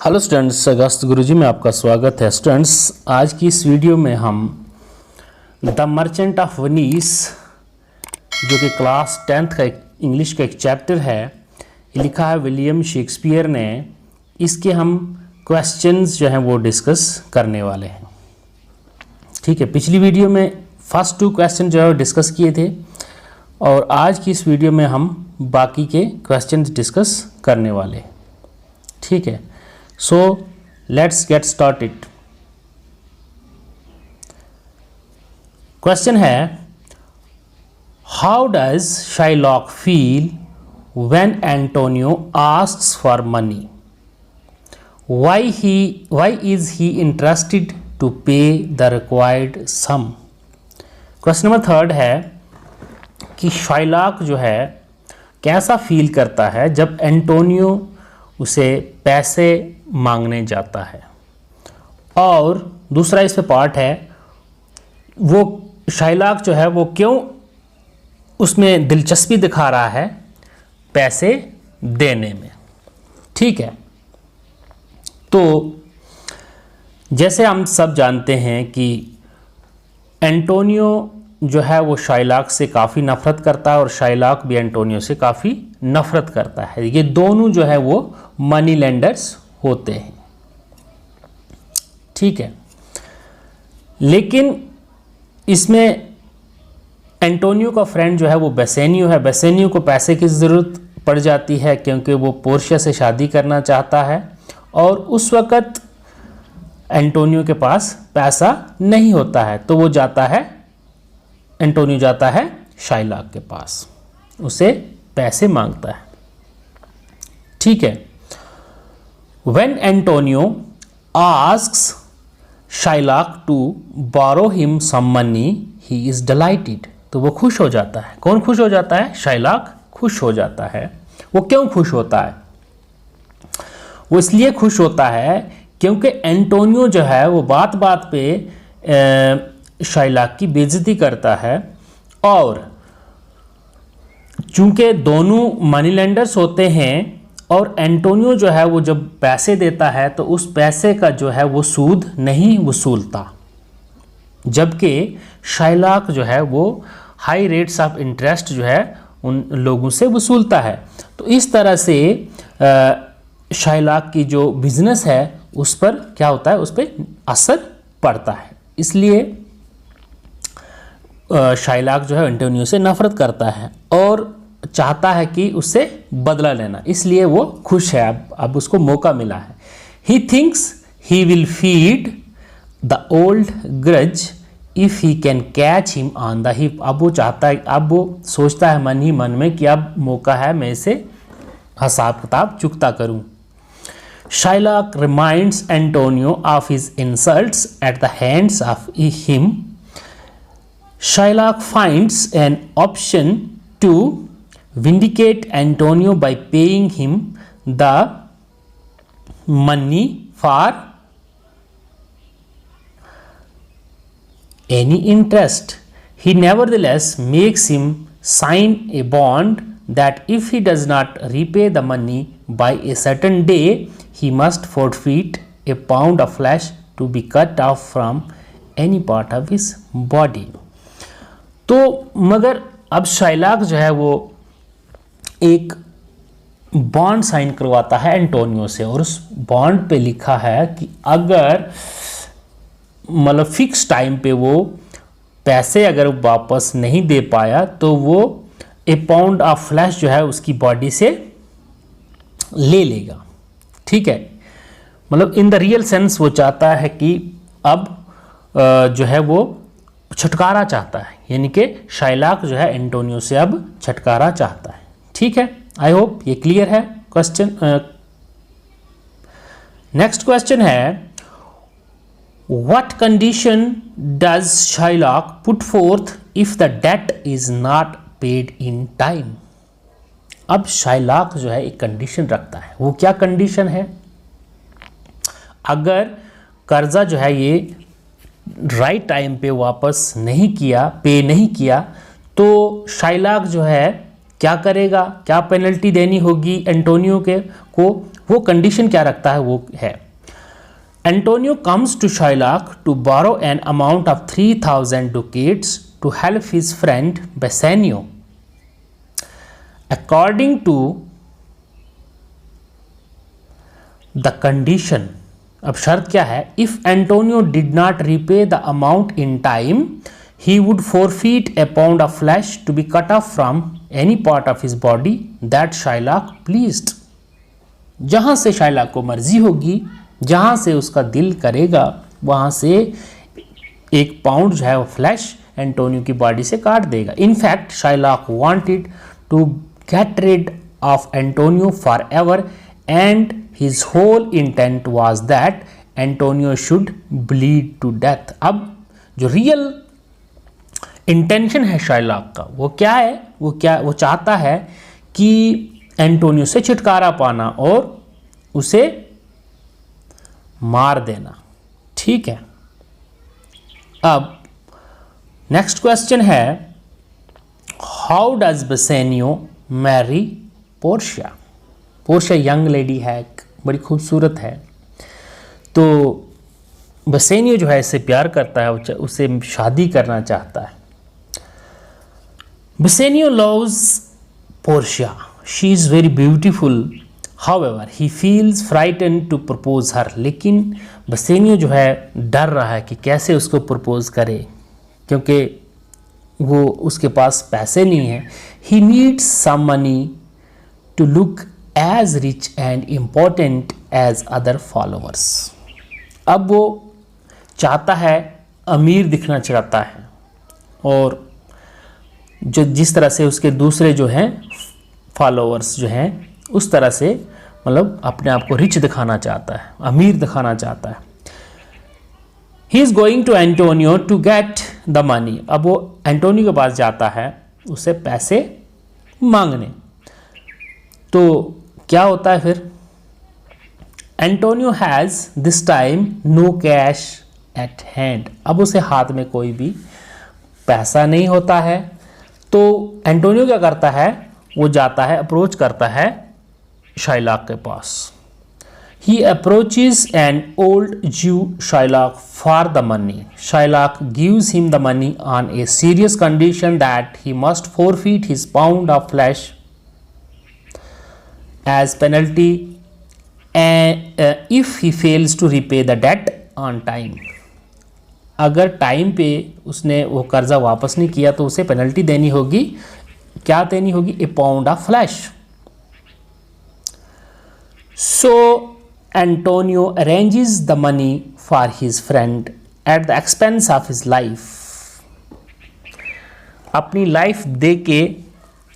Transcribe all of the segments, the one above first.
Hello students, अगस्त गुरुजी में आपका स्वागत है। स्टूडेंट्स, आज की इस वीडियो में हम द मर्चेंट ऑफ वेनिस जो कि क्लास 10th का इंग्लिश का एक चैप्टर है, ये लिखा है विलियम शेक्सपियर ने। इसके हम क्वेश्चंस जो हैं वो डिस्कस करने वाले हैं। ठीक है, पिछली वीडियो में फर्स्ट 2 क्वेश्चन जो है वो डिस्कस किए थे और आज की इस वीडियो में हम बाकी के क्वेश्चंस डिस्कस करने वाले हैं। ठीक है, so let's get started। Question है, how does Shylock feel when Antonio asks for money? Why is he interested to pay the required sum? Question number 3 है कि शाइलॉक जो है कैसा फील करता है जब एंटोनियो उसे पैसे मांगने जाता है। और दूसरा इस पे पार्ट है, वो शाइलॉक जो है वो क्यों उसमें दिलचस्पी दिखा रहा है पैसे देने में। ठीक है, तो जैसे हम सब जानते हैं कि एंटोनियो जो है वो शाइलॉक से काफ़ी नफ़रत करता है और शाइलॉक भी एंटोनियो से काफ़ी नफ़रत करता है। ये दोनों जो है वो मनी लेंडर्स होते हैं। ठीक है, लेकिन इसमें एंटोनियो का फ्रेंड जो है वो बेसेनियो है। बेसेनियो को पैसे की ज़रूरत पड़ जाती है क्योंकि वो पोर्शिया से शादी करना चाहता है और उस वक़्त एंटोनियो के पास पैसा नहीं होता है, तो वो जाता है, एंटोनियो जाता है शाइलॉक के पास, उसे पैसे मांगता है। ठीक है, When Antonio asks Shylock to borrow him some money, he is delighted। तो वो खुश हो जाता है। कौन खुश हो जाता है? शाइलॉक खुश हो जाता है। वो क्यों खुश होता है? वो इसलिए खुश होता है क्योंकि एंटोनियो जो है वो बात बात पे शाइलॉक की बेइज्जती करता है और चूंकि दोनों मनी लेंडर्स होते हैं और एंटोनियो जो है वो जब पैसे देता है तो उस पैसे का जो है वो सूद नहीं वसूलता, जबकि शाइलॉक जो है वो हाई रेट्स ऑफ इंटरेस्ट जो है उन लोगों से वसूलता है। तो इस तरह से शाइलॉक की जो बिजनेस है उस पर क्या होता है, उस पर असर पड़ता है। इसलिए शाइलॉक जो है एंटोनियो से नफरत करता है और चाहता है कि उससे बदला लेना, इसलिए वो खुश है। अब उसको मौका मिला है। He thinks he will feed the old grudge if he can catch him on the hip. अब वो चाहता है, अब वो सोचता है मन ही मन में कि अब मौका है, मैं इसे हिसाब किताब चुकता करूं। Shylock reminds Antonio of his insults at the hands of him. Shylock finds an option to vindicate Antonio by paying him the money for any interest. He nevertheless makes him sign a bond that if he does not repay the money by a certain day, he must forfeit a pound of flesh to be cut off from any part of his body. तो मगर अब Shylock जो है वो एक bond sign करवाता है Antonio से और उस बॉन्ड पे लिखा है कि अगर मतलब फिक्स टाइम पे वो पैसे अगर वापस नहीं दे पाया तो वो ए पाउंड ऑफ फ्लैश जो है उसकी बॉडी से ले लेगा। ठीक है, मतलब इन द रियल सेंस वो चाहता है कि अब जो है वो छुटकारा चाहता है, यानी कि शाइलॉक जो है एंटोनियो से अब छुटकारा चाहता है। ठीक है, आई होप ये क्लियर है क्वेश्चन। नेक्स्ट क्वेश्चन है, what condition does Shylock put forth if the debt is not paid in time. अब शाइलॉक जो है एक कंडीशन रखता है। वो क्या कंडीशन है? अगर कर्जा जो है ये राइट टाइम पे वापस नहीं किया, पे नहीं किया, तो शाइलॉक जो है क्या करेगा, क्या पेनल्टी देनी होगी एंटोनियो को, वो कंडीशन क्या रखता है वो है, Antonio comes to Shylock to borrow an amount of 3000 ducats to help his friend Bassanio. According to the condition, अब शर्त क्या है, if Antonio did not repay the amount in time, he would forfeit a pound of flesh to be cut off from any part of his body that Shylock pleased. जहाँ से Shylock को मर्जी होगी, जहाँ से उसका दिल करेगा, वहाँ से 1 पाउंड जो है वो फ्लैश एंटोनियो की बॉडी से काट देगा. In fact Shylock wanted to get rid of Antonio for ever and his whole intent was that Antonio should bleed to death. अब जो रियल इंटेंशन है शाइलॉक का वो क्या है, वो चाहता है कि एंटोनियो से छुटकारा पाना और उसे मार देना. ठीक है, अब नेक्स्ट क्वेश्चन है, how does Bassanio marry Portia. Portia young lady है, बड़ी खूबसूरत है, तो बेसेनियो जो है इससे प्यार करता है, उसे शादी करना चाहता है. Bassanio loves Portia, she is very beautiful, however he feels frighten to propose her. लेकिन बेसेनियो जो है डर रहा है कि कैसे उसको प्रपोज करे, क्योंकि वो उसके पास पैसे नहीं हैं. He needs some money to look as rich and important as other followers. अब वो चाहता है, अमीर दिखना चाहता है, और जो जिस तरह से उसके दूसरे जो हैं फॉलोअर्स जो हैं उस तरह से, मतलब अपने आप को रिच दिखाना चाहता है, अमीर दिखाना चाहता है. He is going to Antonio to get the money. अब वो एंटोनियो के पास जाता है उससे पैसे मांगने. तो क्या होता है फिर, Antonio has this time no cash at hand. अब उसे हाथ में कोई भी पैसा नहीं होता है. तो एंटोनियो क्या करता है, वो जाता है, अप्रोच करता है शाइलॉक के पास. He approaches an old Jew Shylock for the money. Shylock gives him the money on a serious condition that he must forfeit his pound of flesh as penalty if he fails to repay the debt on time. अगर time पे उसने वो कर्जा वापस नहीं किया तो उसे पेनल्टी देनी होगी. क्या देनी होगी, a pound of flesh. So Antonio arranges the money for his friend at the expense of his life. अपनी लाइफ दे के,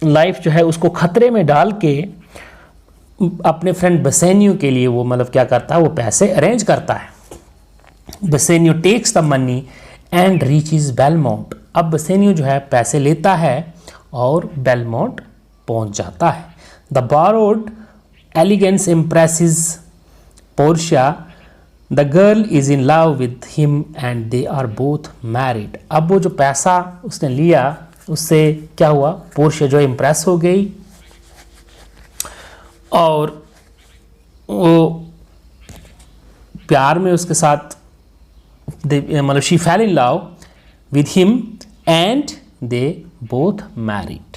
लाइफ जो है उसको खतरे में डाल के अपने फ्रेंड बेसेनियो के लिए वो मतलब क्या करता है, वो पैसे अरेंज करता है. Bassanio takes the money and reaches Belmont. अब बेसेनियो जो है पैसे लेता है और बेलमोंट पहुंच जाता है. The borrowed elegance impresses Portia. The girl is in love with him and they are both married. अब वो जो पैसा उसने लिया उससे क्या हुआ, पोर्शिया जो इम्प्रेस हो गई और वो प्यार में उसके साथ मतलब she fail in love with him and they both married.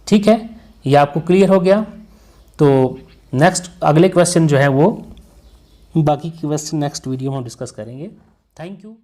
ठीक है, ये आपको क्लियर हो गया. तो नेक्स्ट अगले क्वेश्चन जो है वो बाकी की क्वेश्चन नेक्स्ट वीडियो में हम डिस्कस करेंगे. Thank you.